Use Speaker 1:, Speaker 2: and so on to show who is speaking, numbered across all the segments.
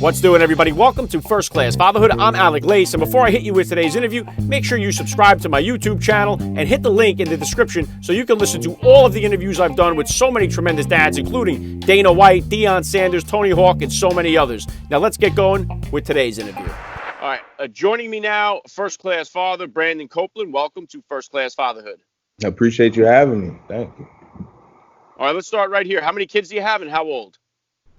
Speaker 1: What's doing, everybody? Welcome to First Class Fatherhood. I'm Alec, and before I hit you with today's interview, make sure you subscribe to my YouTube channel and hit the link in the description so you can listen to all of the interviews I've done with so many tremendous dads, including Dana White, Deion Sanders, Tony Hawk, and so many others. Now let's get going with today's interview. All right, joining me now, First Class Father, Brandon Copeland. Welcome to First Class Fatherhood.
Speaker 2: I appreciate you having me. Thank you.
Speaker 1: All right, let's start right here. How many kids do you have and how old?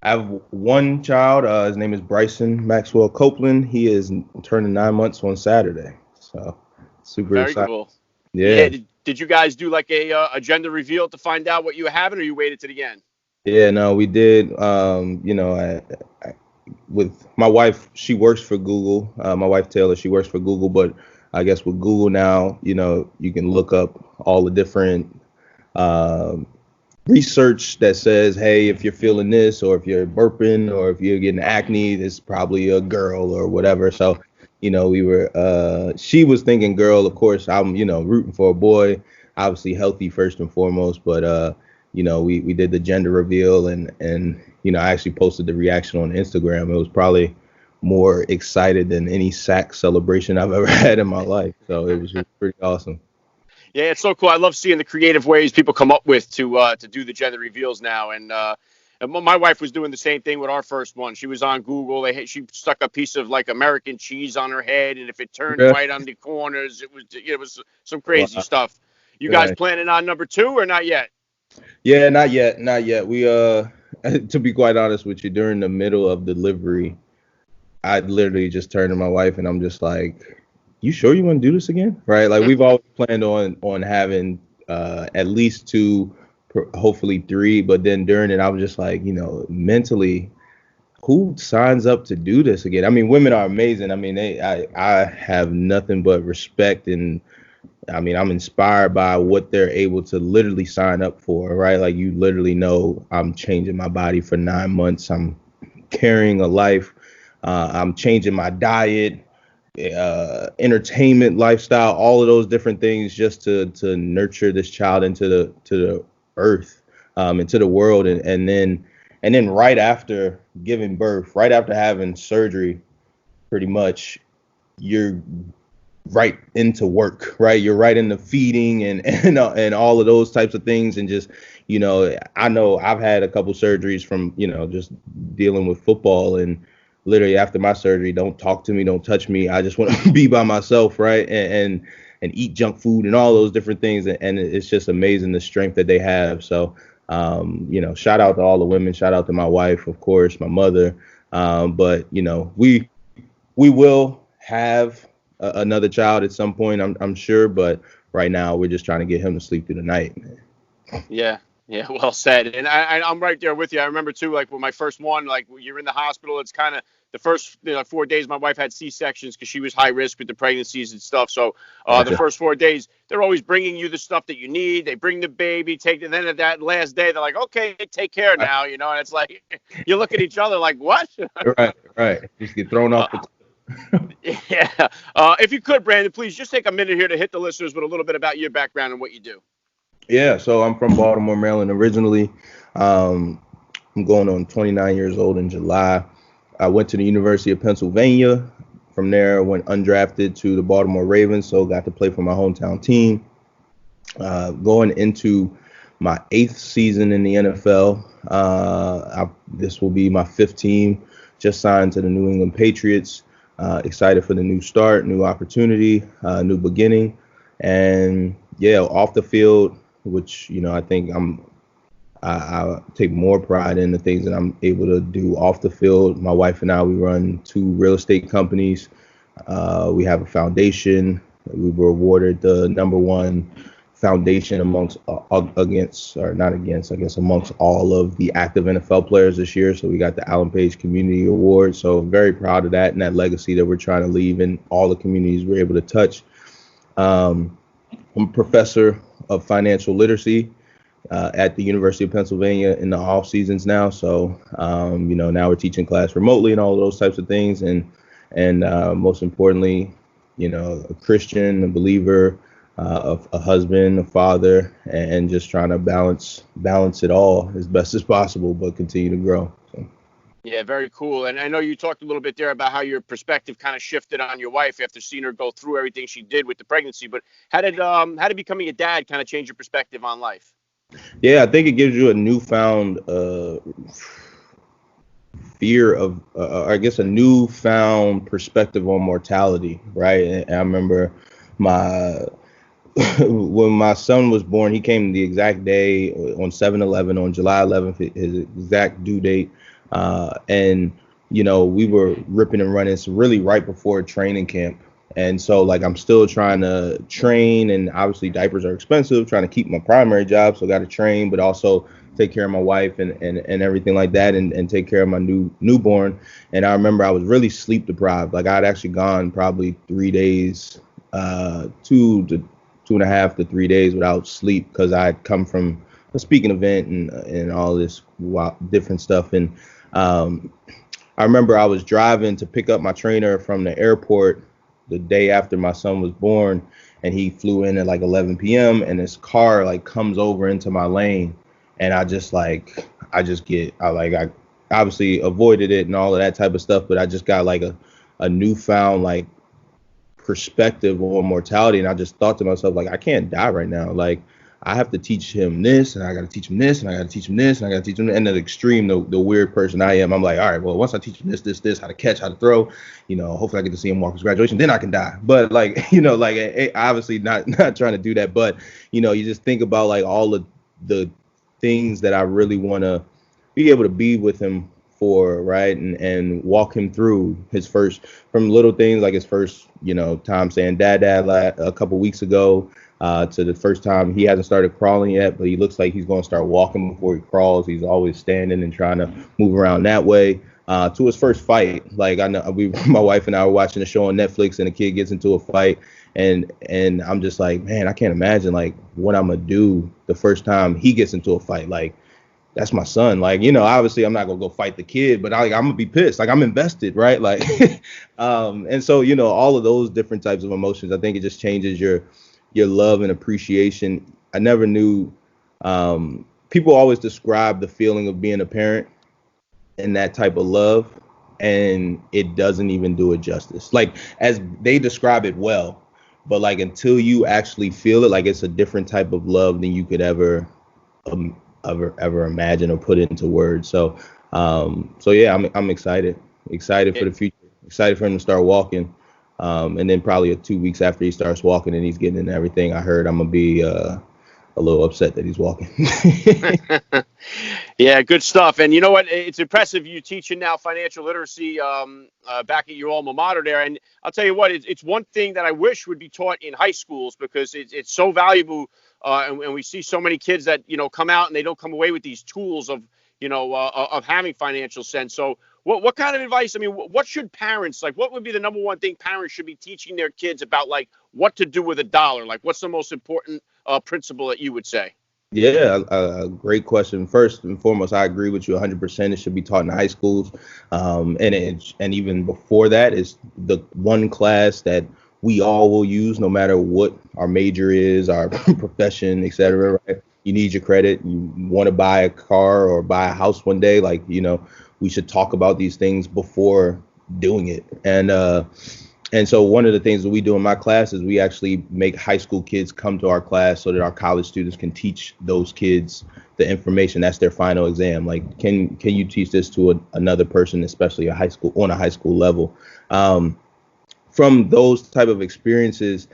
Speaker 2: I have one child. His name is Bryson Maxwell Copeland. He is turning 9 months on Saturday. So super
Speaker 1: Very
Speaker 2: excited.
Speaker 1: Cool.
Speaker 2: Yeah.
Speaker 1: Did you guys do like a gender reveal to find out what you were having, or you waited to the end?
Speaker 2: Yeah, no, we did. With my wife, she works for Google. My wife Taylor, she works for Google, but I guess with Google now, you can look up all the different research that says, hey, if you're feeling this, or if you're burping, or if you're getting acne, it's probably a girl or whatever. So, she was thinking girl. Of course, I'm, rooting for a boy, obviously healthy first and foremost. But, we did the gender reveal and I actually posted the reaction on Instagram. It was probably more excited than any sack celebration I've ever had in my life. So it was pretty awesome.
Speaker 1: Yeah, it's so cool. I love seeing the creative ways people come up with to do the gender reveals now. And my wife was doing the same thing with our first one. She was on Google. She stuck a piece of like American cheese on her head, and if it turned white on the corners, it was some crazy stuff. You guys planning on number 2 or not yet?
Speaker 2: Yeah, not yet. We to be quite honest with you, during the middle of delivery, I literally just turned to my wife and I'm just like, you sure you want to do this again? Right? Like we've always planned on having at least 2, hopefully 3. But then during it, I was just like, mentally, who signs up to do this again? I mean, women are amazing. I mean, I have nothing but respect, and I mean, I'm inspired by what they're able to literally sign up for, right? Like you literally know I'm changing my body for 9 months. I'm carrying a life. I'm changing my diet. Entertainment, lifestyle, all of those different things just to nurture this child into the earth, into the world, and then right after giving birth, right after having surgery, pretty much you're right into work, right? You're right into feeding and all of those types of things, and just I know I've had a couple surgeries from just dealing with football, and literally after my surgery, don't talk to me, don't touch me. I just want to be by myself, right? And eat junk food and all those different things. And it's just amazing the strength that they have. So, shout out to all the women, shout out to my wife, of course, my mother. But, we will have another child at some point, I'm sure. But right now, we're just trying to get him to sleep through the night, man.
Speaker 1: Yeah, well said. And I'm right there with you. I remember too, like with my first one, like when you're in the hospital, it's kind of the first 4 days. My wife had C-sections because she was high risk with the pregnancies and stuff. So the first 4 days, they're always bringing you the stuff that you need. They bring the baby, and then at that last day, they're like, okay, take care now, and it's like you look at each other like, what?
Speaker 2: Right. Just get thrown off the
Speaker 1: Yeah. If you could, Brandon, please just take a minute here to hit the listeners with a little bit about your background and what you do.
Speaker 2: Yeah, so I'm from Baltimore, Maryland originally. I'm going on 29 years old in July. I went to the University of Pennsylvania. From there, went undrafted to the Baltimore Ravens, so got to play for my hometown team. Going into my 8th season in the NFL. This will be my 5th team. Just signed to the New England Patriots. Excited for the new start, new opportunity, new beginning. And yeah, off the field, which I think I take more pride in the things that I'm able to do off the field. My wife and I, we run 2 real estate companies. We have a foundation. We were awarded the #1 foundation amongst all of the active NFL players this year. So we got the Alan Page Community Award. So very proud of that and that legacy that we're trying to leave in all the communities we're able to touch. I'm a professor of financial literacy at the University of Pennsylvania in the off seasons now. So, now we're teaching class remotely and all of those types of things. And most importantly, a Christian, a believer, a husband, a father, and just trying to balance it all as best as possible, but continue to grow. So.
Speaker 1: Yeah, very cool. And I know you talked a little bit there about how your perspective kind of shifted on your wife after seeing her go through everything she did with the pregnancy. But how did becoming a dad kind of change your perspective on life?
Speaker 2: Yeah, I think it gives you a newfound fear of, I guess, a newfound perspective on mortality, right? And I remember my when my son was born, he came the exact day on 7/11, on July 11th, his exact due date. And, we were ripping and running. It's really right before training camp. And so, like, I'm still trying to train, and obviously diapers are expensive, trying to keep my primary job. So I got to train, but also take care of my wife and everything like that, and take care of my newborn. And I remember I was really sleep deprived. Like, I'd actually gone probably 3 days, 2.5 to 3 days without sleep, because I'd come from a speaking event and all this different stuff. And I remember I was driving to pick up my trainer from the airport the day after my son was born, and he flew in at like 11 p.m. and his car like comes over into my lane, and I obviously avoided it and all of that type of stuff, but I just got like a newfound like perspective on mortality. And I just thought to myself, like, I can't die right now. Like, I have to teach him this, and I got to teach him this, and I got to teach him this, and I got to teach him. And the extreme, the weird person I am, I'm like, all right, well, once I teach him this, how to catch, how to throw, hopefully I get to see him walk his graduation, then I can die. But like, obviously not trying to do that. But, you just think about like all of the things that I really want to be able to be with him for, right? And walk him through his first, from little things like his first, time saying dad a couple weeks ago, to the first time he hasn't started crawling yet, but he looks like he's going to start walking before he crawls. He's always standing and trying to move around that way. To his first fight, like I know my wife and I were watching a show on Netflix, and a kid gets into a fight, and I'm just like, man, I can't imagine like what I'm gonna do the first time he gets into a fight. Like, that's my son. Like, obviously I'm not gonna go fight the kid, but I'm gonna be pissed. Like, I'm invested, right? Like, and so, all of those different types of emotions, I think it just changes your love and appreciation. I never knew, people always describe the feeling of being a parent and that type of love, and it doesn't even do it justice. Like, as they describe it well, but like until you actually feel it, like it's a different type of love than you could ever imagine or put into words. So yeah, I'm excited for the future, excited for him to start walking. And then probably 2 weeks after he starts walking and he's getting into everything, I heard I'm gonna be a little upset that he's walking.
Speaker 1: Yeah, good stuff. And you know what? It's impressive you teaching now financial literacy back at your alma mater there. And I'll tell you what, it's one thing that I wish would be taught in high schools, because it's so valuable. And we see so many kids that, come out and they don't come away with these tools of, of having financial sense. So what kind of advice? I mean, what should parents, like, what would be the number one thing parents should be teaching their kids about, like, what to do with a dollar? Like, what's the most important principle that you would say?
Speaker 2: Yeah, great question. First and foremost, I agree with you 100%. It should be taught in high schools, and even before that is the one class that we all will use, no matter what our major is, our profession, etc. Right? You need your credit. You want to buy a car or buy a house one day. Like, we should talk about these things before doing it. And so one of the things that we do in my class is we actually make high school kids come to our class so that our college students can teach those kids the information. That's their final exam. Like, can you teach this to another person, especially on a high school level? From those type of experiences,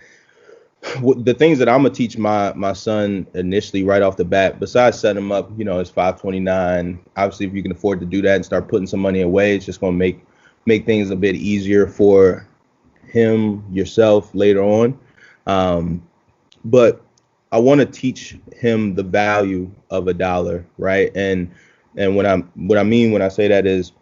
Speaker 2: the things that I'm gonna teach my son initially right off the bat, besides setting him up, it's 529. Obviously, if you can afford to do that and start putting some money away, it's just gonna make things a bit easier for him, yourself later on. But I want to teach him the value of a dollar, right? And what I mean when I say that is,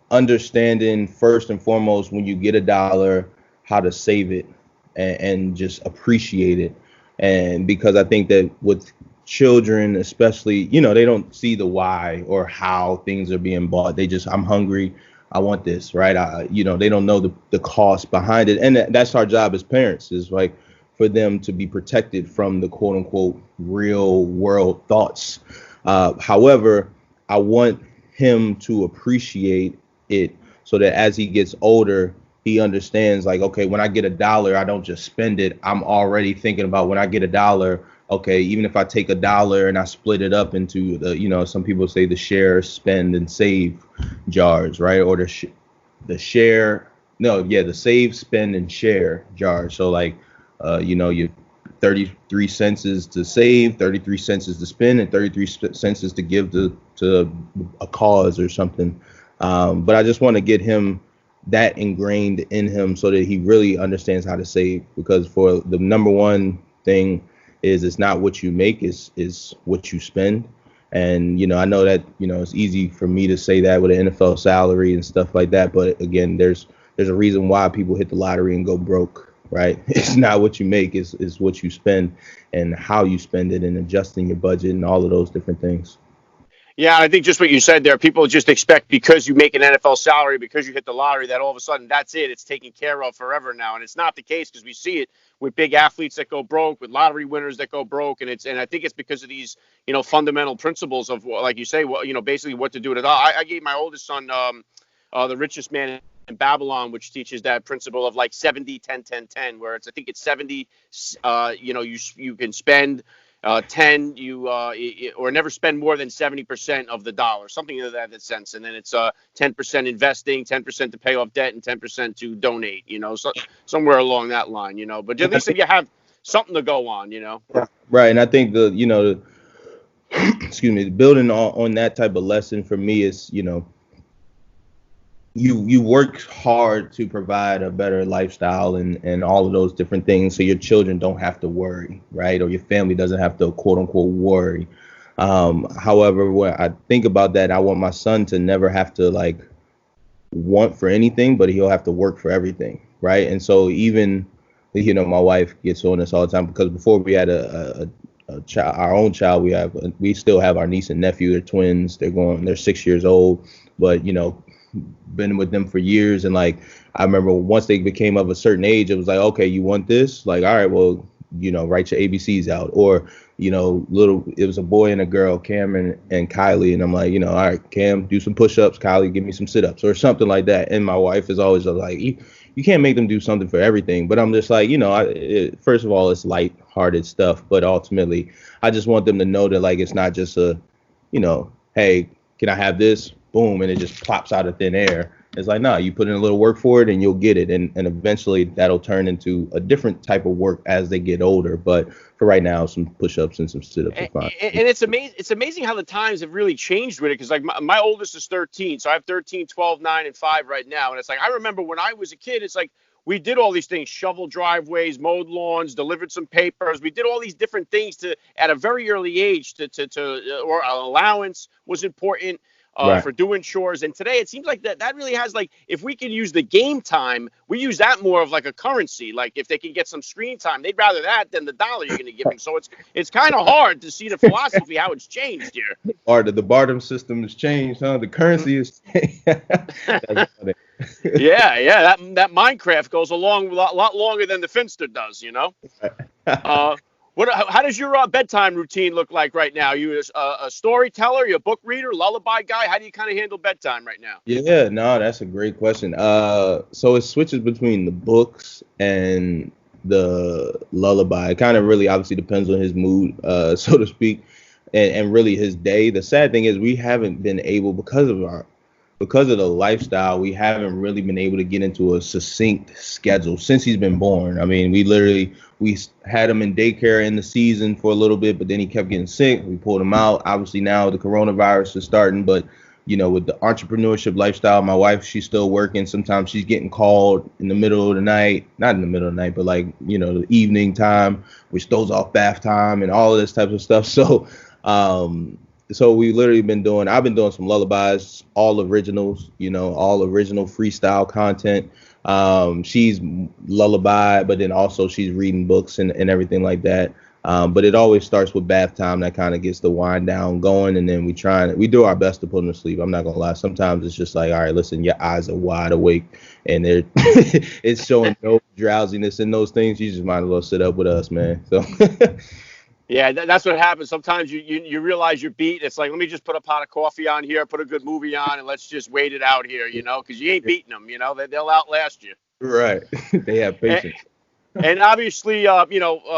Speaker 2: understanding first and foremost, when you get a dollar, how to save it and just appreciate it. And because I think that with children, especially, they don't see the why or how things are being bought. They just, I'm hungry, I want this, right? They don't know the cost behind it. And that's our job as parents, is like for them to be protected from the quote unquote real world thoughts. However, I want him to appreciate it, so that as he gets older, he understands, like, okay, when I get $1, I don't just spend it. I'm already thinking about when I get $1. Okay, even if I take $1 and I split it up into some people say the share, spend, and save jars, right? Or the share, no, yeah, the save, spend, and share jars. So like, you 33 cents is to save, 33 cents is to spend, and 33 cents is to give to a cause or something. But I just want to get him that ingrained in him so that he really understands how to save, because for the number one thing is, it's not what you make, is what you spend. And I know that it's easy for me to say that with an NFL salary and stuff like that, but again, there's a reason why people hit the lottery and go broke, right? It's not what you make, is what you spend, and how you spend it, and adjusting your budget and all of those different things.
Speaker 1: Yeah, I think just what you said there, people just expect because you make an NFL salary, because you hit the lottery, that all of a sudden that's it. It's taken care of forever now. And it's not the case, because we see it with big athletes that go broke, with lottery winners that go broke. And I think it's because of these, fundamental principles of, like you say, basically what to do with it. I gave my oldest son The Richest Man in Babylon, which teaches that principle of like 70, 10, 10, 10, where I think it's 70, you can spend 10, or never spend more than 70% of the dollar, something of that sense. And then it's 10% investing, 10% to pay off debt, and 10% to donate, so somewhere along that line, but at least if you have something to go on,
Speaker 2: Right. And I think excuse me, building on that type of lesson for me is, you work hard to provide a better lifestyle and all of those different things, so your children don't have to worry, right? Or your family doesn't have to, quote unquote, worry. However, when I think about that, I want my son to never have to like want for anything, but he'll have to work for everything, right? And so even, my wife gets on us all the time, because before we had a child, our own child, we still have our niece and nephew. They're twins. They're 6 years old, but been with them for years. And like, I remember once they became of a certain age, it was like, okay, you want this? Like, all right, well, write your ABCs out. Or, it was a boy and a girl, Cameron and Kylie. And I'm like, all right, Cam, do some push-ups. Kylie, give me some sit-ups or something like that. And my wife is always like, you can't make them do something for everything. But I'm just like, first of all, it's light-hearted stuff. But ultimately, I just want them to know that, like, it's not just hey, can I have this? Boom, and it just pops out of thin air. It's like, no, you put in a little work for it and you'll get it. And eventually that'll turn into a different type of work as they get older. But for right now, some push-ups and some sit-ups are fine.
Speaker 1: And it's amazing how the times have really changed with it. Because like my oldest is 13. So I have 13, 12, 9, and 5 right now. And it's like, I remember when I was a kid, it's like we did all these things: shovel driveways, mowed lawns, delivered some papers. We did all these different things at a very early age or an allowance was important.
Speaker 2: Right.
Speaker 1: For doing chores. And today it seems like that really has, like, if we can use the game time, we use that more of like a currency. Like if they can get some screen time, they'd rather that than the dollar you're going to give them. So it's kind of hard to see the philosophy, how it's changed here.
Speaker 2: The barter system has changed, huh? The currency is
Speaker 1: yeah, that Minecraft goes a lot longer than the Finster does, How does your bedtime routine look like right now? You a storyteller, you a book reader, lullaby guy? How do you kind of handle bedtime right now?
Speaker 2: Yeah, no, that's a great question. So it switches between the books and the lullaby. It kind of really obviously depends on his mood, so to speak, and really his day. The sad thing is we haven't been able, because of the lifestyle, we haven't really been able to get into a succinct schedule since he's been born. I mean, we had him in daycare in the season for a little bit, but then he kept getting sick. We pulled him out. Obviously now the coronavirus is starting, but with the entrepreneurship lifestyle, my wife, she's still working. Sometimes she's getting called in the middle of the night, not in the middle of the night, but like, the evening time, which throws off bath time and all of this type of stuff. So we literally I've been doing some lullabies, all originals, all original freestyle content. She's lullaby, but then also she's reading books and everything like that. But it always starts with bath time. That kind of gets the wind down going. And then we do our best to put them to sleep. I'm not going to lie. Sometimes it's just like, all right, listen, your eyes are wide awake and it's showing no drowsiness in those things. You just might as well sit up with us, man. So
Speaker 1: Yeah, that's what happens. Sometimes you realize you're beat. It's like, let me just put a pot of coffee on here, put a good movie on, and let's just wait it out here, because you ain't beating them. They'll outlast you.
Speaker 2: Right. They have
Speaker 1: And,
Speaker 2: patience.
Speaker 1: and obviously,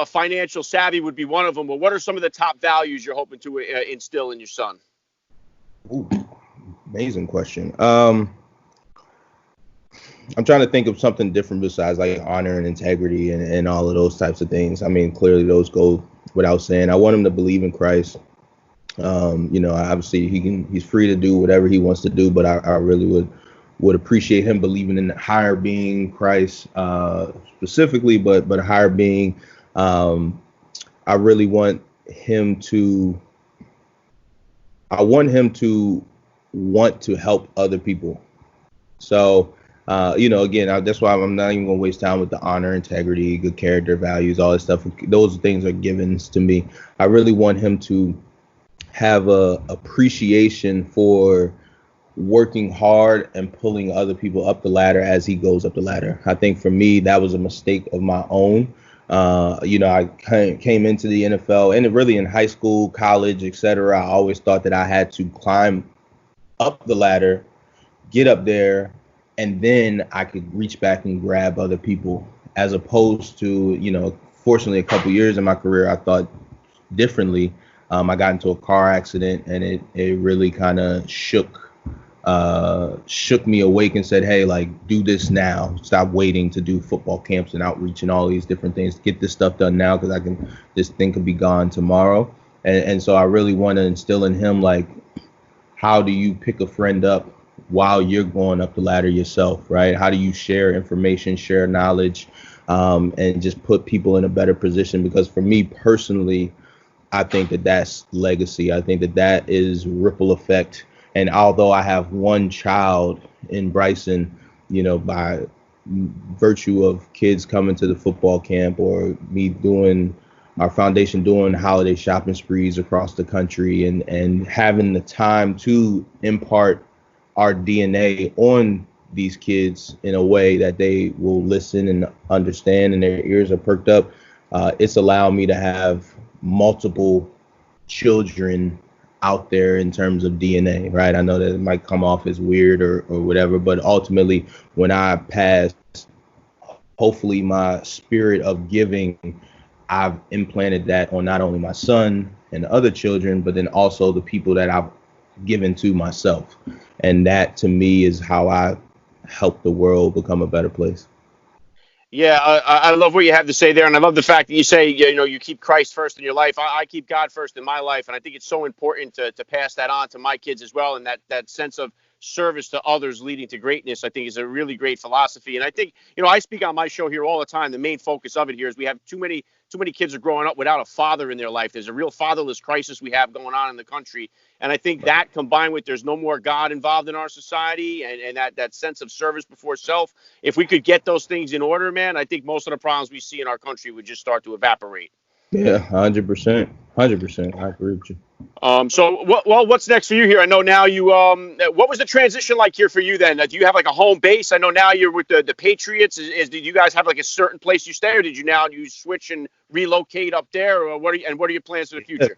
Speaker 1: financial savvy would be one of them. But what are some of the top values you're hoping to instill in your son?
Speaker 2: Ooh, amazing question. I'm trying to think of something different besides like honor and integrity and all of those types of things. I mean, clearly those go without saying. I want him to believe in Christ. Obviously he's free to do whatever he wants to do, but I really would appreciate him believing in the higher being, Christ, specifically, but a higher being. I really want him to. I want him to want to help other people. So, again, that's why I'm not even going to waste time with the honor, integrity, good character, values, all this stuff. Those things are givens to me. I really want him to have a appreciation for working hard and pulling other people up the ladder as he goes up the ladder. I think for me, that was a mistake of my own. I came into the NFL and really in high school, college, etc. I always thought that I had to climb up the ladder, get up there, and then I could reach back and grab other people, as opposed to, fortunately, a couple years in my career, I thought differently. I got into a car accident, and it really kind of shook me awake and said, hey, like, do this now. Stop waiting to do football camps and outreach and all these different things. Get this stuff done now, because this thing could be gone tomorrow. And so I really want to instill in him, like, how do you pick a friend up while you're going up the ladder yourself, right? How do you share information, share knowledge, and just put people in a better position? Because for me personally, I think that that's legacy. I think that that is ripple effect. And although I have one child in Bryson, by virtue of kids coming to the football camp or me doing our foundation doing holiday shopping sprees across the country and having the time to impart our DNA on these kids in a way that they will listen and understand and their ears are perked up, it's allowed me to have multiple children out there in terms of DNA, right? I know that it might come off as weird or whatever, but ultimately when I pass, hopefully my spirit of giving, I've implanted that on not only my son and other children, but then also the people that I've given to myself. And that to me is how I help the world become a better place.
Speaker 1: Yeah, I love what you have to say there, and I love the fact that you say you keep Christ first in your life. I keep God first in my life, and I think it's so important to pass that on to my kids as well. And that sense of service to others leading to greatness, I think, is a really great philosophy. And I think I speak on my show here all the time. The main focus of it here is we have too many kids are growing up without a father in their life. There's a real fatherless crisis we have going on in the country. And I think that combined with there's no more God involved in our society and that sense of service before self, if we could get those things in order, man, I think most of the problems we see in our country would just start to evaporate.
Speaker 2: Yeah, 100%. 100%. I agree with you.
Speaker 1: So what's next for you here? I know now what was the transition like here for you then? Do you have like a home base? I know now you're with the Patriots. Did you guys have like a certain place you stay, or did you switch and relocate up there, or what are your plans for the future?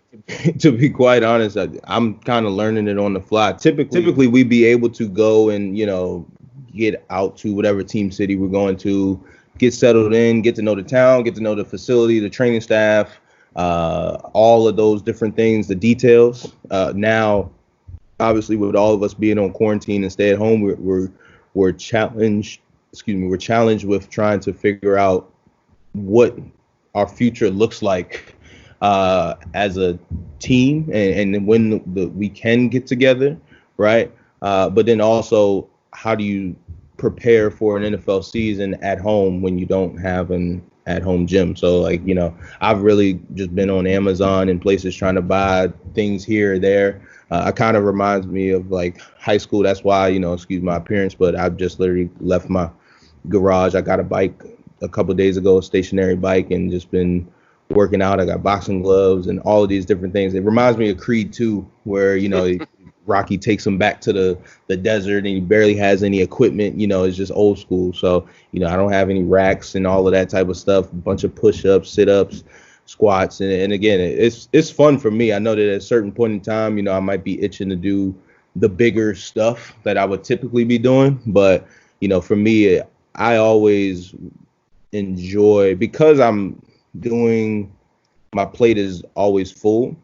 Speaker 2: To be quite honest, I'm kind of learning it on the fly. Typically we'd be able to go and, get out to whatever team city we're going to, get settled in, get to know the town, get to know the facility, the training staff, all of those different things, the details. Now, obviously, with all of us being on quarantine and stay at home, we're challenged. We're challenged with trying to figure out what our future looks like as a team, and when we can get together, right? But then also, how do you prepare for an NFL season at home when you don't have an at-home gym? So I've really just been on Amazon and places trying to buy things here or there. It kind of reminds me of like high school. That's why, excuse my appearance, but I've just literally left my garage. I got a bike a couple of days ago, a stationary bike, and just been working out. I got boxing gloves and all of these different things. It reminds me of Creed 2, where, Rocky takes him back to the desert and he barely has any equipment. It's just old school. So, I don't have any racks and all of that type of stuff, a bunch of push-ups, sit-ups. squats. And again, it's fun for me. I know that at a certain point in time, I might be itching to do the bigger stuff that I would typically be doing. But, for me, I always enjoy, because I'm doing, my plate is always full.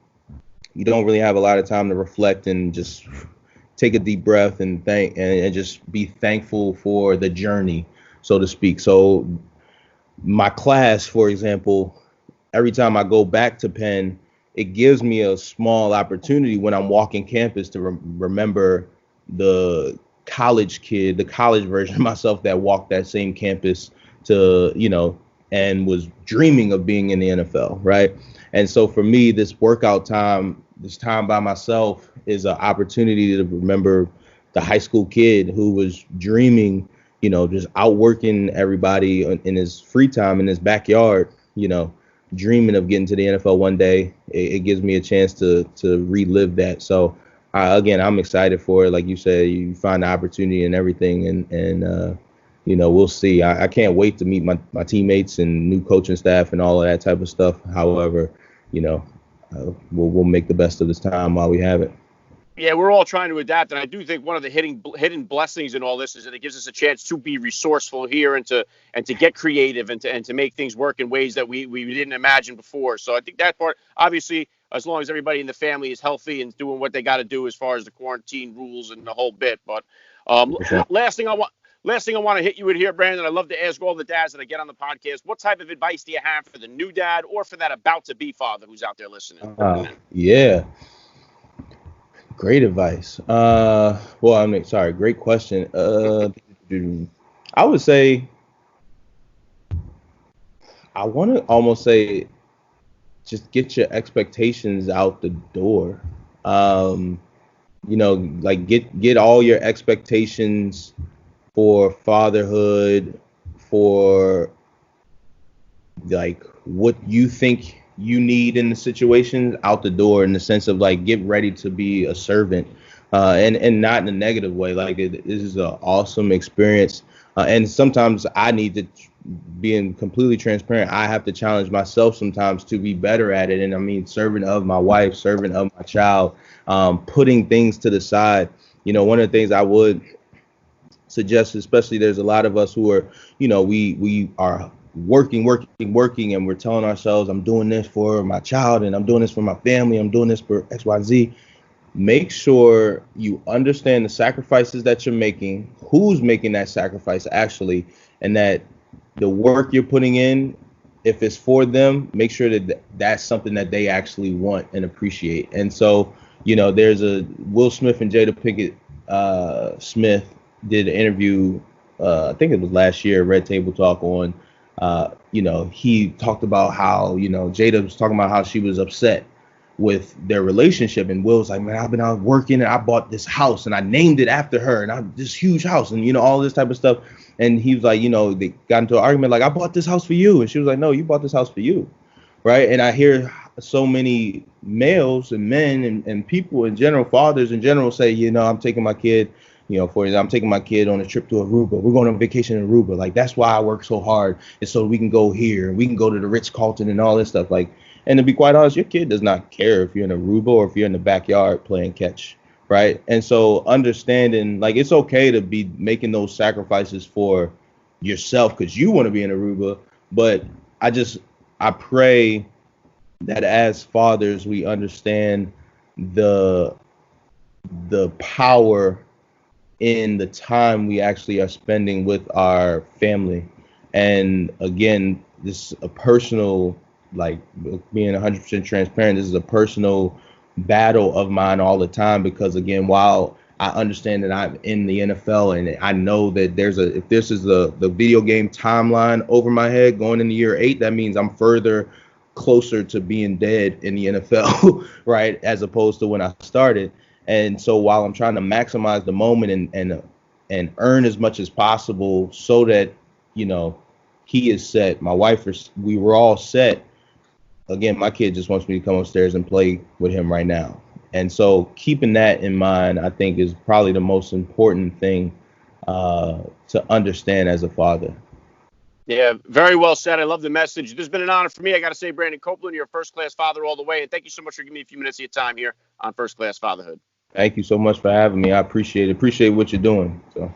Speaker 2: You don't really have a lot of time to reflect and just take a deep breath and and just be thankful for the journey, so to speak. So my class, for example, every time I go back to Penn, it gives me a small opportunity when I'm walking campus to remember the college kid, the college version of myself that walked that same campus to, and was dreaming of being in the NFL, right? And so for me, this workout time, this time by myself is an opportunity to remember the high school kid who was dreaming, just outworking everybody in his free time in his backyard, dreaming of getting to the NFL one day. It gives me a chance to relive that. So again, I'm excited for it. Like you said, you find the opportunity and everything, and we'll see. I can't wait to meet my teammates and new coaching staff and all of that type of stuff. However, we'll make the best of this time while we have it.
Speaker 1: Yeah, we're all trying to adapt, and I do think one of the hidden blessings in all this is that it gives us a chance to be resourceful here and to get creative and to make things work in ways that we didn't imagine before. So I think that part, obviously, as long as everybody in the family is healthy and doing what they got to do as far as the quarantine rules and the whole bit. But
Speaker 2: Sure.
Speaker 1: last thing I want to hit you with here, Brandon. I love to ask all the dads that I get on the podcast, what type of advice do you have for the new dad or for that about to be father who's out there listening?
Speaker 2: Yeah. Great advice. Great question. I would say, I want to almost say, just get your expectations out the door. Like get all your expectations for fatherhood, for like what you think you need in the situation, out the door, in the sense of like, get ready to be a servant, and not in a negative way. Like this is an awesome experience, and sometimes I need to, being completely transparent, I have to challenge myself sometimes to be better at it. And I mean, servant of my wife, servant of my child, putting things to the side. One of the things I would suggest, especially, there's a lot of us who are, we are working, and we're telling ourselves, I'm doing this for my child, and I'm doing this for my family, I'm doing this for XYZ. Make sure you understand the sacrifices that you're making, who's making that sacrifice actually, and that the work you're putting in, if it's for them, make sure that that's something that they actually want and appreciate. And so, there's a Will Smith and Jada Pinkett Smith did an interview, I think it was last year, Red Table Talk, on, he talked about how, Jada was talking about how she was upset with their relationship, and Will's like, man, I've been out working and I bought this house and I named it after her, and this huge house, and all this type of stuff. And he was like, they got into an argument, like, I bought this house for you, and she was like, no, you bought this house for you, right? And I hear so many males and men and people in general, fathers in general, say, I'm taking my kid, for example, I'm taking my kid on a trip to Aruba. We're going on vacation in Aruba. Like, that's why I work so hard, is so we can go here and we can go to the Ritz-Carlton and all this stuff. Like, and to be quite honest, your kid does not care if you're in Aruba or if you're in the backyard playing catch, right? And so understanding, like, it's okay to be making those sacrifices for yourself because you want to be in Aruba. But I pray that as fathers, we understand the power in the time we actually are spending with our family. And again, this is a personal, like, being 100% transparent, this is a personal battle of mine all the time, because again, while I understand that I'm in the NFL and I know that if this is the video game timeline over my head going into year 8, that means I'm further closer to being dead in the NFL, right, as opposed to when I started. And so while I'm trying to maximize the moment and earn as much as possible so that, he is set, my wife we were all set. Again, my kid just wants me to come upstairs and play with him right now. And so keeping that in mind, I think, is probably the most important thing to understand as a father.
Speaker 1: Yeah, very well said. I love the message. This has been an honor for me. I got to say, Brandon Copeland, you're a first-class father all the way. And thank you so much for giving me a few minutes of your time here on First Class Fatherhood.
Speaker 2: Thank you so much for having me. I appreciate it. Appreciate what you're doing. So.